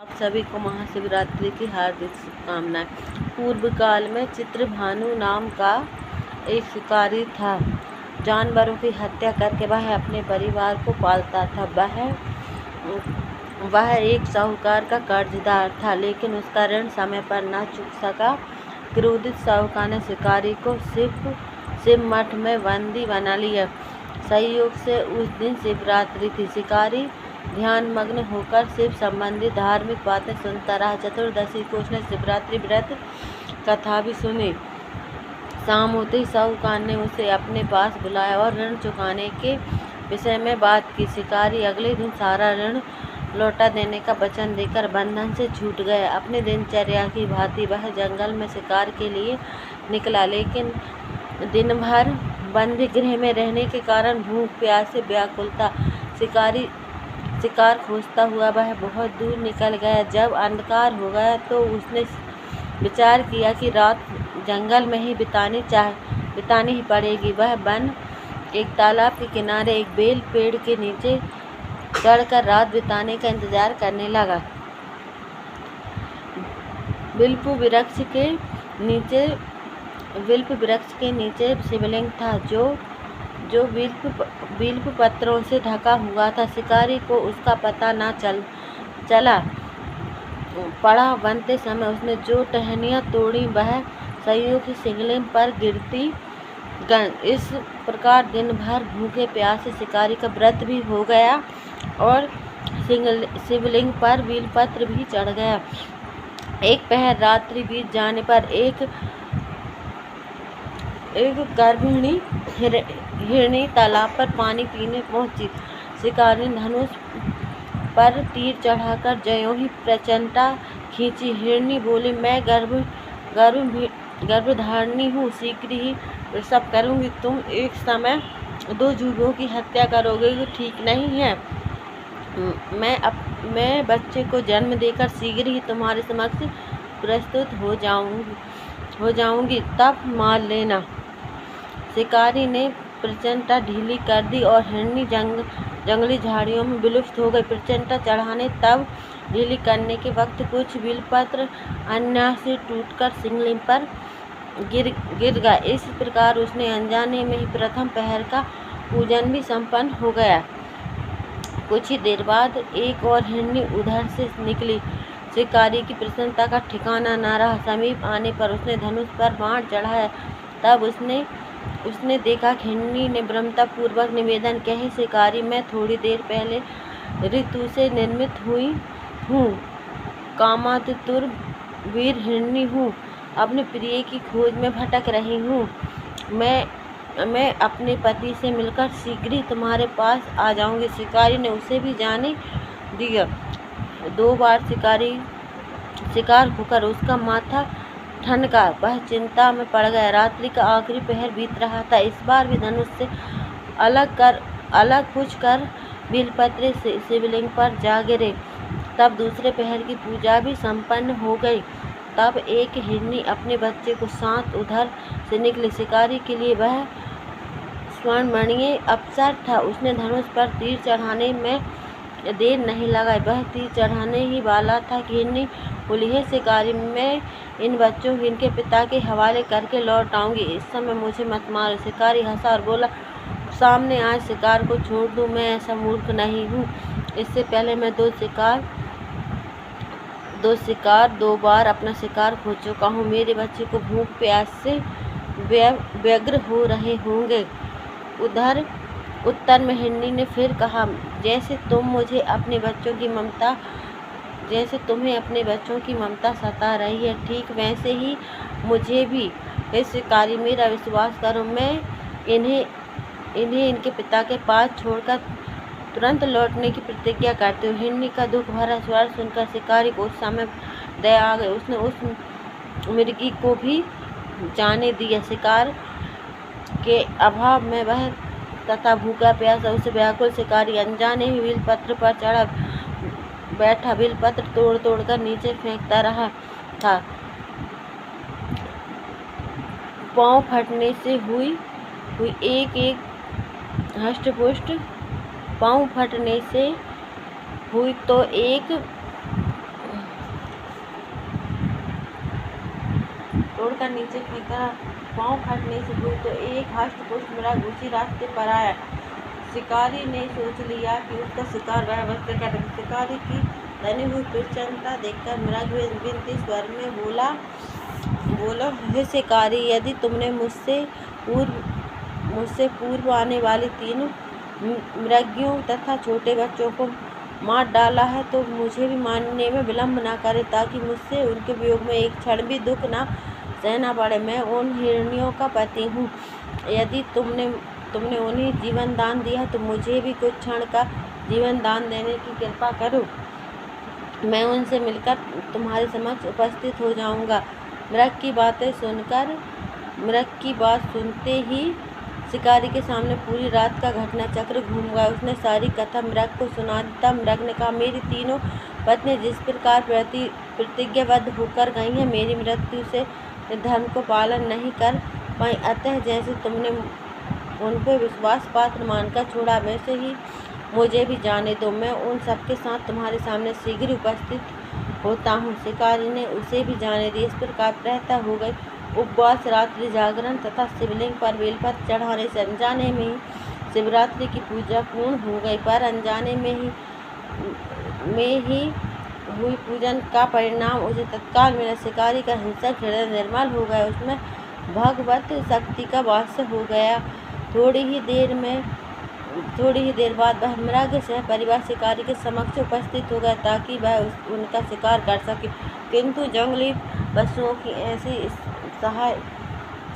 आप सभी को महाशिवरात्रि की हार्दिक शुभकामनाएं। पूर्व काल में चित्रभानु नाम का एक शिकारी था। जानवरों की हत्या करके वह अपने परिवार को पालता था। वह एक साहूकार का कर्जदार था, लेकिन उसका ऋण समय पर न चुक सका। क्रोधित साहूकार ने शिकारी को शिव मठ में बंदी बना लिया। संयोग से उस दिन शिवरात्रि थी। शिकारी ध्यानमग्न होकर शिव संबंधी धार्मिक बातें सुनता रहा। चतुर्दशी को उसने शिवरात्रि व्रत कथा भी सुनी। शाम होते ही साहूकार ने उसे अपने पास बुलाया और ऋण चुकाने के विषय में बात की। शिकारी अगले दिन सारा ऋण लौटा देने का वचन देकर बंधन से छूट गया। अपने दिनचर्या की भांति वह जंगल में शिकार के लिए निकला, लेकिन दिन भर बंदी गृह में रहने के कारण भूख प्यास से व्याकुल था। शिकार खोजता हुआ वह बहुत दूर निकल गया। जब अंधकार हो गया तो उसने विचार किया कि रात जंगल में ही बितानी ही पड़ेगी। वह एक तालाब के किनारे एक बेल पेड़ के नीचे चढ़कर रात बिताने का इंतजार करने लगा। बिल्व वृक्ष के नीचे शिवलिंग था, जो बिल्व पत्रों से ढका हुआ था। शिकारी को उसका पता न चला पड़ा। बनते समय उसने जो टहनियाँ तोड़ी वह सैयों की शिवलिंग पर गिरती गईं। इस प्रकार दिन भर भूखे प्यासे शिकारी का व्रत भी हो गया और शिवलिंग पर बिल्वपत्र भी चढ़ गया। एक पहर रात्रि बीत जाने पर एक गर्भिणी हिरनी तालाब पर पानी पीने पहुंची। शिकारी ने धनुष पर तीर चढ़ाकर ज्यों ही प्रचंडा खींची। हिरनी बोली, मैं गर्भधारिणी हूँ, शीघ्र ही प्रसव करूँगी। तुम एक समय 2 जुगों की हत्या करोगे, ये ठीक नहीं है। मैं बच्चे को जन्म देकर शीघ्र ही तुम्हारे समक्ष प्रस्तुत हो जाऊंगी, तब मार लेना। शिकारी ने प्रचंडा ढीली कर दी और हिरनी जंगली झाड़ियों में विलुप्त हो गई। प्रचंडा चढ़ाने तब ढीली करने के वक्त कुछ बिल्वपत्र अन्य से टूटकर शिवलिंग पर गिर गया। इस प्रकार उसने अनजाने में ही प्रथम पहर का पूजन भी संपन्न हो गया। कुछ ही देर बाद एक और हिरनी उधर से निकली। शिकारी की प्रसन्नता का ठिकाना न रहा। समीप आने पर उसने धनुष पर बाण चढ़ाया। तब उसने देखा कि हिरनी ने विनम्रतापूर्वक निवेदन किया, हे शिकारी, मैं थोड़ी देर पहले ऋतु से निर्मित हुई हूँ, कामातुर वीर हिरनी हूँ, अपने प्रिय की खोज में भटक रही हूँ। मैं अपने पति से मिलकर शीघ्र ही तुम्हारे पास आ जाऊंगी। शिकारी ने उसे भी जाने दिया। 2 बार शिकार होकर उसका माथा ठनका। वह चिंता में पड़ गया। रात्रि का आखिरी पहर बीत रहा था। इस बार भी धनुष से अलग कुछ कर बिल्वपत्र शिवलिंग पर जा गिरे। तब दूसरे पहर की पूजा भी संपन्न हो गई। तब एक हिरनी अपने बच्चे को साथ उधर से निकली। शिकारी के लिए वह स्वर्णमणि अवसर था। उसने धनुष पर तीर चढ़ाने में देर नहीं लगाई। वह तीर चढ़ाने ही वाला था कि हिरनी बोली, हे शिकारी, मैं इन बच्चों को इनके पिता के हवाले करके लौट आऊंगी, इस समय मुझे मत मारो। शिकारी हंसा और बोला, सामने आज शिकार को छोड़ दूं, मैं ऐसा मूर्ख नहीं हूँ। इससे पहले मैं 2 बार अपना शिकार खो चुका हूँ। मेरे बच्चे को भूख प्यास से व्यग्र हो रहे होंगे। उत्तर में हिरनी ने फिर कहा, जैसे तुम्हें अपने बच्चों की ममता सता रही है, ठीक वैसे ही मुझे भी। हे शिकारी, मेरा विश्वास करो, मैं इन्हें इनके पिता के पास छोड़कर तुरंत लौटने की प्रतिज्ञा करती हूँ। हिरनी का दुख भरा स्वर सुनकर शिकारी को उस समय दया आ गई। उसने उस मृगी को भी जाने दिया। शिकार के अभाव में वह तथा भूखा प्यासा उसे व्याकुल शिकारी अनजाने ही बिल्वपत्र पर चढ़ा बैठा। बिल्वपत्र तोड़ कर नीचे फेंकता रहा था। पाँव फटने से हुई तोड़कर नीचे फेंका। पाँव फटने से हुई तो एक हष्ट-पुष्ट मृग उसी रास्ते पर आया। शिकारी ने सोच लिया कि उसका शिकार वह अवश्य करेगा। शिकारी की धनी हुई प्रसन्नता देखकर मृग विनती स्वर में बोला, हे शिकारी, यदि तुमने मुझसे पूर्व आने वाली तीनों मृगियों तथा छोटे बच्चों को मार डाला है तो मुझे भी मारने में विलम्ब न करे, ताकि मुझसे उनके वियोग में एक क्षण भी दुख न सहना पड़े। मैं उन हिरनियों का पति हूँ। यदि तुमने उन्हें जीवन दान दिया तो मुझे भी कुछ क्षण का जीवन दान देने की कृपा करो। मैं उनसे मिलकर तुम्हारे समक्ष उपस्थित हो जाऊंगा। मृग की बात सुनते ही शिकारी के सामने पूरी रात का घटना चक्र घूम गया। उसने सारी कथा मृग को सुना दी। तब मृग ने कहा, मेरी तीनों पत्नी जिस प्रकार प्रतिज्ञाबद्ध होकर गई हैं, मेरी मृत्यु से धर्म को पालन नहीं कर पाई, अतः जैसे तुमने उन पर विश्वास पात्र मानकर छोड़ा, वैसे ही मुझे भी जाने दो। मैं उन सबके साथ तुम्हारे सामने शीघ्र उपस्थित होता हूँ। शिकारी ने उसे भी जाने दिया। इस प्रकार प्रातः हो गई। उपवास, रात्रि जागरण तथा शिवलिंग पर बेलपत्र चढ़ाने से अनजाने में ही शिवरात्रि की पूजा पूर्ण हो गई। पर अनजाने में ही हुई पूजन का परिणाम उसे तत्काल मिला। शिकारी का हिंसक हृदय निर्मल हो गया, उसमें भगवत शक्ति का वास हो गया। थोड़ी ही देर बाद वह मृग सह परिवार शिकारी के समक्ष उपस्थित हो गया, ताकि वह उनका शिकार कर सके। किंतु जंगली पशुओं की ऐसी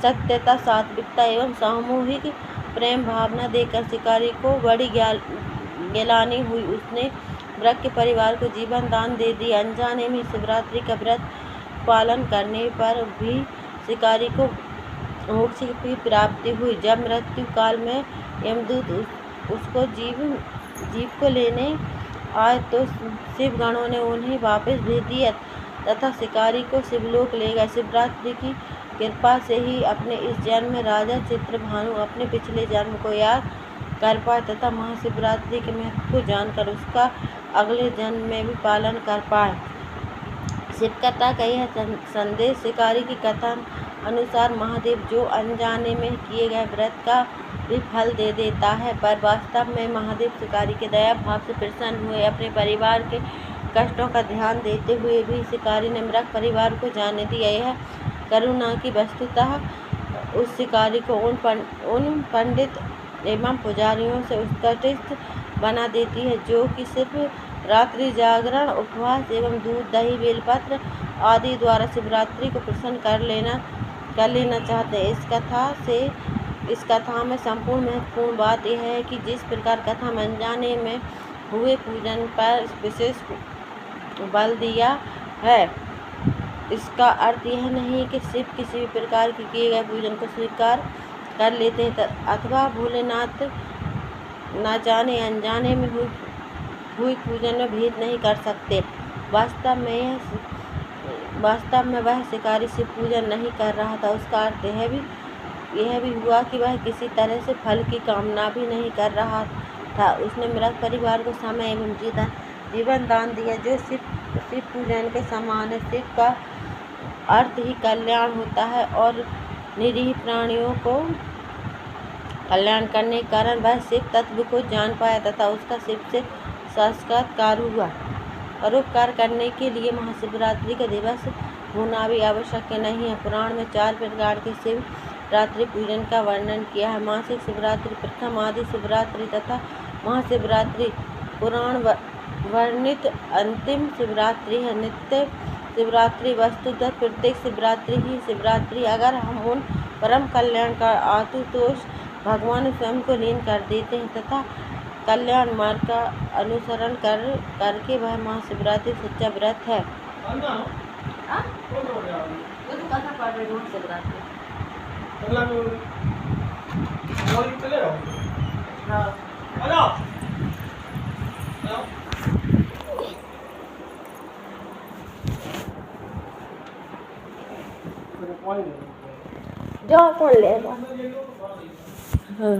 सत्यता, सात्विकता एवं सामूहिक प्रेम भावना देखकर शिकारी को बड़ी गिलानी हुई। उसने मृग के परिवार को जीवन दान दे दिया। अनजाने में शिवरात्रि का व्रत पालन करने पर भी शिकारी को मोक्ष की प्राप्ति हुई। जब मृत्यु काल में यमदूत उसको जीव को लेने आए तो शिवगणों ने उन्हें वापस भेज दिया तथा शिकारी को शिवलोक ले गए। शिवरात्रि की कृपा से ही अपने इस जन्म में राजा चित्रभानु अपने पिछले जन्म को याद कर पाए तथा महाशिवरात्रि के महत्व को जानकर उसका अगले जन्म में भी पालन कर पाए। शिवकथा का यह संदेश शिकारी की कथा अनुसार महादेव जो अनजाने में किए गए व्रत का भी फल दे देता है, पर वास्तव में महादेव शिकारी के दया भाव से प्रसन्न हुए। अपने परिवार के कष्टों का ध्यान देते हुए भी शिकारी ने मृग परिवार को जाने दिया। यह करुणा की वस्तुतः उस शिकारी को उन पंडित एवं पुजारियों से उत्कृष्ट बना देती है, जो कि सिर्फ रात्रि जागरण, उपवास एवं दूध, दही, बेलपत्र आदि द्वारा शिवरात्रि को प्रसन्न कर लेना चाहते हैं। इस कथा में संपूर्ण महत्वपूर्ण बात यह है कि जिस प्रकार कथा में अनजाने में हुए पूजन पर विशेष बल दिया है, इसका अर्थ यह नहीं कि शिव किसी भी प्रकार के किए गए पूजन को स्वीकार कर लेते हैं अथवा भोलेनाथ न जाने अनजाने में हुई पूजन में भेद नहीं कर सकते। वास्तव में वह शिकारी शिव पूजन नहीं कर रहा था। उसका अर्थ यह भी हुआ कि वह किसी तरह से फल की कामना भी नहीं कर रहा था। उसने मृग परिवार को समय एवं जीवन दान दिया, जो शिव पूजन के समान है। शिव का अर्थ ही कल्याण होता है और निरीह प्राणियों को कल्याण करने के कारण वह शिव तत्व को जान पाया तथा उसका शिव से साक्षात्कार हुआ। परोपकार करने के लिए महाशिवरात्रि का दिवस होना भी आवश्यक नहीं है। पुराण में 4 प्रकार के शिवरात्रि पूजन का वर्णन किया है। मासिक शिवरात्रि, प्रथम आदि शिवरात्रि तथा महाशिवरात्रि पुराण वर्णित अंतिम शिवरात्रि है। नित्य शिवरात्रि वस्तुतः प्रत्येक शिवरात्रि ही शिवरात्रि। अगर हम उन परम कल्याण का आशुतोष भगवान स्वयं को लीन कर देते हैं तथा कल्याण मार्ग का अनुसरण करके वह महाशिवरात्रि सच्चा व्रत है। जाओ कौन लेगा। हाँ।